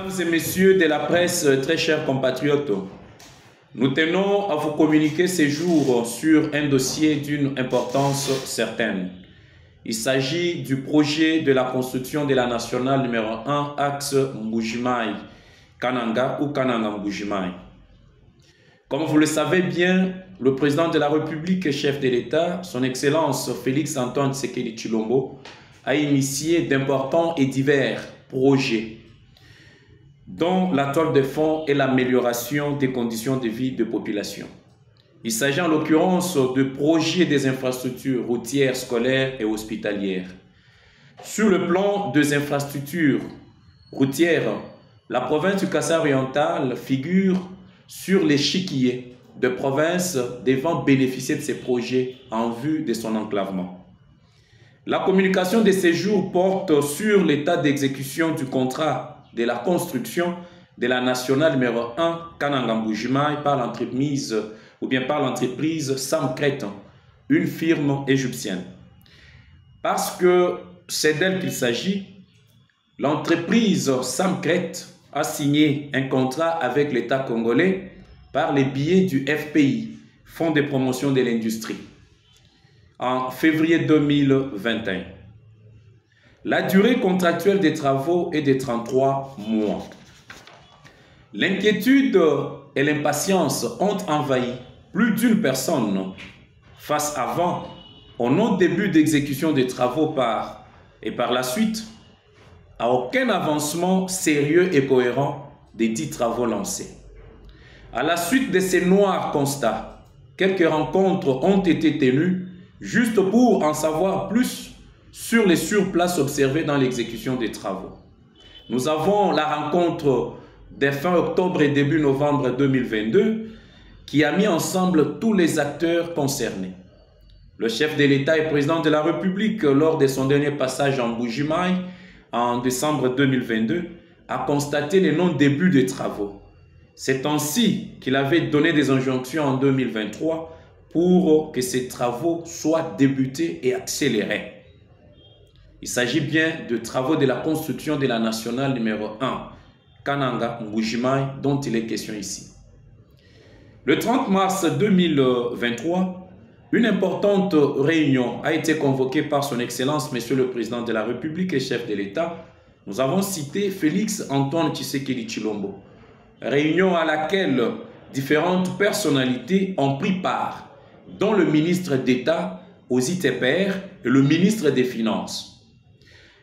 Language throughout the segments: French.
Mesdames et messieurs de la presse, très chers compatriotes, nous tenons à vous communiquer ces jours sur un dossier d'une importance certaine. Il s'agit du projet de la construction de la nationale numéro 1, axe Mbujimai-Kananga ou Kananga-Mbujimai. Comme vous le savez bien, le président de la République et chef de l'État, son Excellence Félix Antoine Tshisekedi Tshilombo, a initié d'importants et divers projets dont la toile de fond est l'amélioration des conditions de vie de population. Il s'agit en l'occurrence de projets des infrastructures routières, scolaires et hospitalières. Sur le plan des infrastructures routières, la province du Kassai oriental figure sur l'échiquier de provinces devant bénéficier de ces projets en vue de son enclavement. La communication de ces jours porte sur l'état d'exécution du contrat de la construction de la nationale numéro 1 Kananga-Mbujimai par l'entreprise Samcret, une firme égyptienne. Parce que c'est d'elle qu'il s'agit, l'entreprise Samcret a signé un contrat avec l'État congolais par les biais du FPI, Fonds de promotion de l'industrie, en février 2021. La durée contractuelle des travaux est de 33 mois. L'inquiétude et l'impatience ont envahi plus d'une personne face avant au non-début d'exécution des travaux par la suite à aucun avancement sérieux et cohérent des dits travaux lancés. À la suite de ces noirs constats, quelques rencontres ont été tenues juste pour en savoir plus sur les surplaces observées dans l'exécution des travaux. Nous avons la rencontre de fin octobre et début novembre 2022 qui a mis ensemble tous les acteurs concernés. Le chef de l'État et président de la République, lors de son dernier passage en Mbujimai en décembre 2022, a constaté le non-début des travaux. C'est ainsi qu'il avait donné des injonctions en 2023 pour que ces travaux soient débutés et accélérés. Il s'agit bien de travaux de la construction de la nationale numéro 1, Kananga-Mbujimai, dont il est question ici. Le 30 mars 2023, une importante réunion a été convoquée par son Excellence, Monsieur le Président de la République et chef de l'État. Nous avons cité Félix Antoine Tshisekedi Tshilombo. Réunion à laquelle différentes personnalités ont pris part, dont le ministre d'État aux ITPR et le ministre des Finances.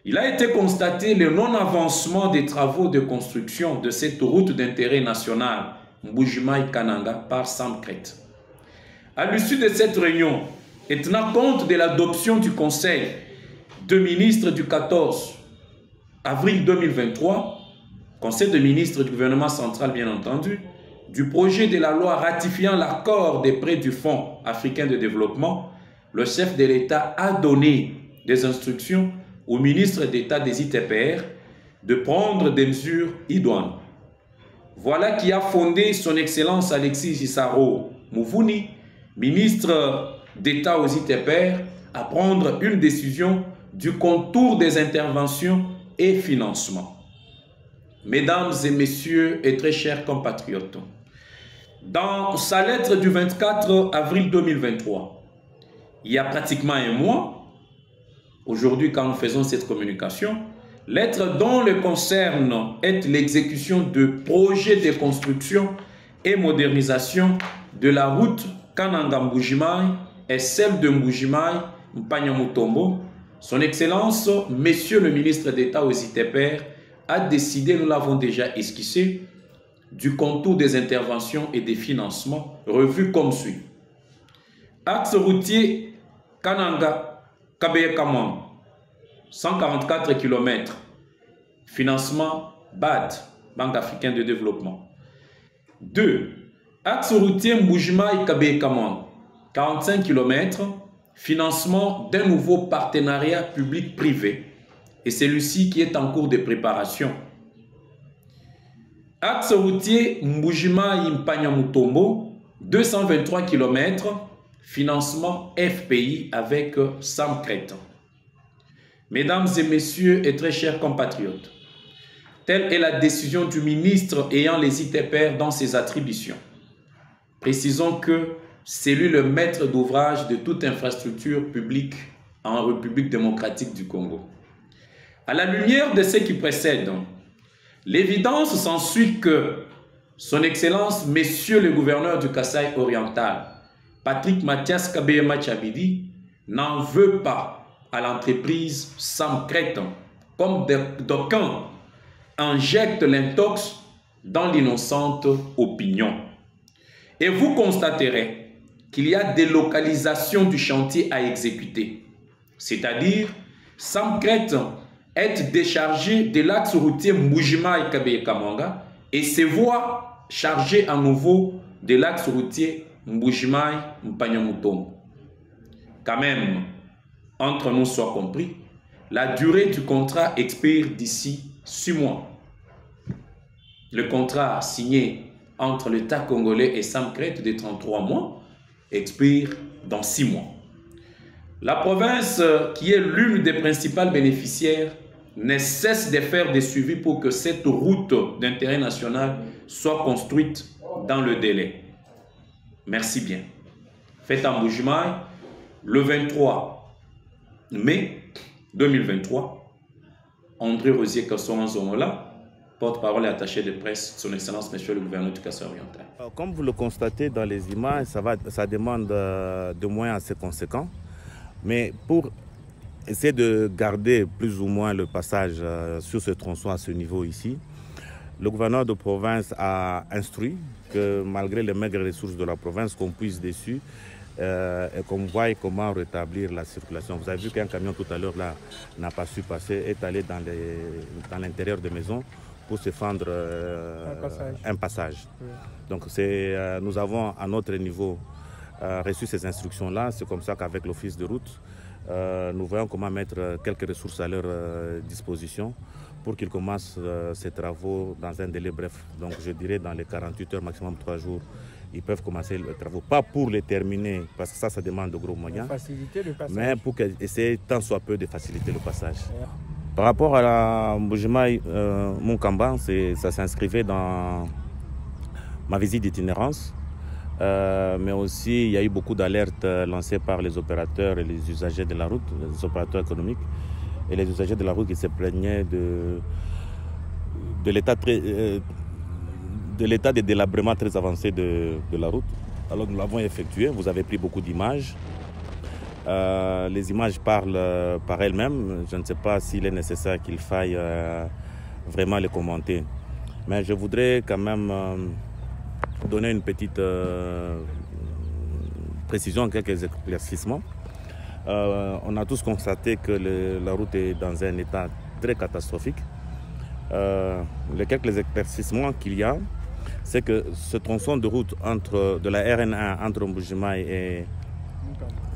Il a été constaté le non-avancement des travaux de construction de cette route d'intérêt national Mbujimai-Kananga par Samcret. À l'issue de cette réunion, et tenant compte de l'adoption du Conseil de ministres du 14 avril 2023, Conseil de ministres du gouvernement central bien entendu, du projet de la loi ratifiant l'accord des prêts du Fonds africain de développement, le chef de l'État a donné des instructions au ministre d'État des ITPR de prendre des mesures idoines. Voilà qui a fondé son Excellence Alexis Gisaro Mouvouni, ministre d'État aux ITPR, à prendre une décision du contour des interventions et financements. Mesdames et messieurs et très chers compatriotes, dans sa lettre du 24 avril 2023, il y a pratiquement un mois, aujourd'hui quand nous faisons cette communication, lettre dont le concerne est l'exécution de projets de construction et modernisation de la route Kananga-Mbujimai et celle de Mbujimai-Mpanya-Mutombo. Son Excellence, Monsieur le ministre d'État aux ITPR, a décidé, nous l'avons déjà esquissé, du contour des interventions et des financements revus comme suit. Axe routier Kananga-Kabeye-Kamon, 144 km. Financement BAD, Banque africaine de développement. 2. Axe routier Mbujimai-Kabeye-Kamon, 45 km. Financement d'un nouveau partenariat public-privé. Et celui-ci qui est en cours de préparation. Axe routier Mbujimai-Mpanya-Mutombo, 223 km. Financement FPI avec Samcret. Mesdames et messieurs et très chers compatriotes, Telle est la décision du ministre ayant les ITPR dans ses attributions. Précisons que c'est lui le maître d'ouvrage de toute infrastructure publique en République démocratique du Congo. À la lumière de ce qui précède, l'évidence s'ensuit que Son Excellence, Monsieur le gouverneur du Kasaï oriental, Patrick Mathias Kabeyema Tchabidi, n'en veut pas à l'entreprise Samcret, comme d'aucuns injectent l'intox dans l'innocente opinion. Et vous constaterez qu'il y a des localisations du chantier à exécuter. C'est-à-dire, Samcret est déchargé de l'axe routier Mbujimai-Kabeye-Kamanga et ses voies chargées à nouveau de l'axe routier Mbujimai-Mpanyamutombo. Quand même, entre nous soit compris, la durée du contrat expire d'ici 6 mois. Le contrat signé entre l'État congolais et Samcret de 33 mois expire dans 6 mois. La province, qui est l'une des principales bénéficiaires, ne cesse de faire des suivis pour que cette route d'intérêt national soit construite dans le délai. Merci bien. Fête en Mbujimai, le 23 mai 2023, André Rosier Kassoran Zongola, porte-parole et attaché de presse, Son Excellence, Monsieur le gouverneur du Kasaï oriental. Comme vous le constatez dans les images, ça demande de moyens assez conséquents. Mais pour essayer de garder plus ou moins le passage sur ce tronçon à ce niveau ici, le gouverneur de province a instruit que malgré les maigres ressources de la province, qu'on puisse dessus et qu'on voie comment rétablir la circulation. Vous avez vu qu'un camion tout à l'heure là n'a pas su passer, est allé dans l'intérieur des maisons pour se fendre un passage. Oui. Donc nous avons à notre niveau reçu ces instructions-là. C'est comme ça qu'avec l'office de route, nous voyons comment mettre quelques ressources à leur disposition pour qu'ils commencent ces travaux dans un délai bref. Donc je dirais dans les 48 heures, maximum 3 jours, ils peuvent commencer les travaux. Pas pour les terminer, parce que ça demande de gros moyens, faciliter le passage, mais pour essayer tant soit peu de faciliter le passage. Ouais. Par rapport à la Mbujimai Munkamba, ça s'inscrivait dans ma visite d'itinérance. Mais aussi, il y a eu beaucoup d'alertes lancées par les opérateurs et les usagers de la route, les opérateurs économiques et les usagers de la route qui se plaignaient de l'état de délabrement très avancé de la route. Alors nous l'avons effectué, vous avez pris beaucoup d'images. Les images parlent par elles-mêmes. Je ne sais pas s'il est nécessaire qu'il faille vraiment les commenter. Mais je voudrais quand même donner une petite précision, quelques éclaircissements. On a tous constaté que la route est dans un état très catastrophique. Les quelques éclaircissements qu'il y a, c'est que ce tronçon de route de la RN1 entre Mbujimai et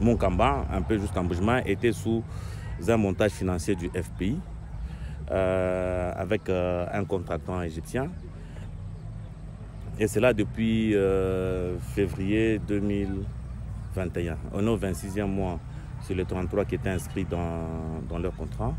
Munkamba, un peu juste en Mbujimai, était sous un montage financier du FPI avec un contractant égyptien. Et c'est là depuis février 2021. On est au 26e mois sur les 33 qui étaient inscrits dans leur contrat.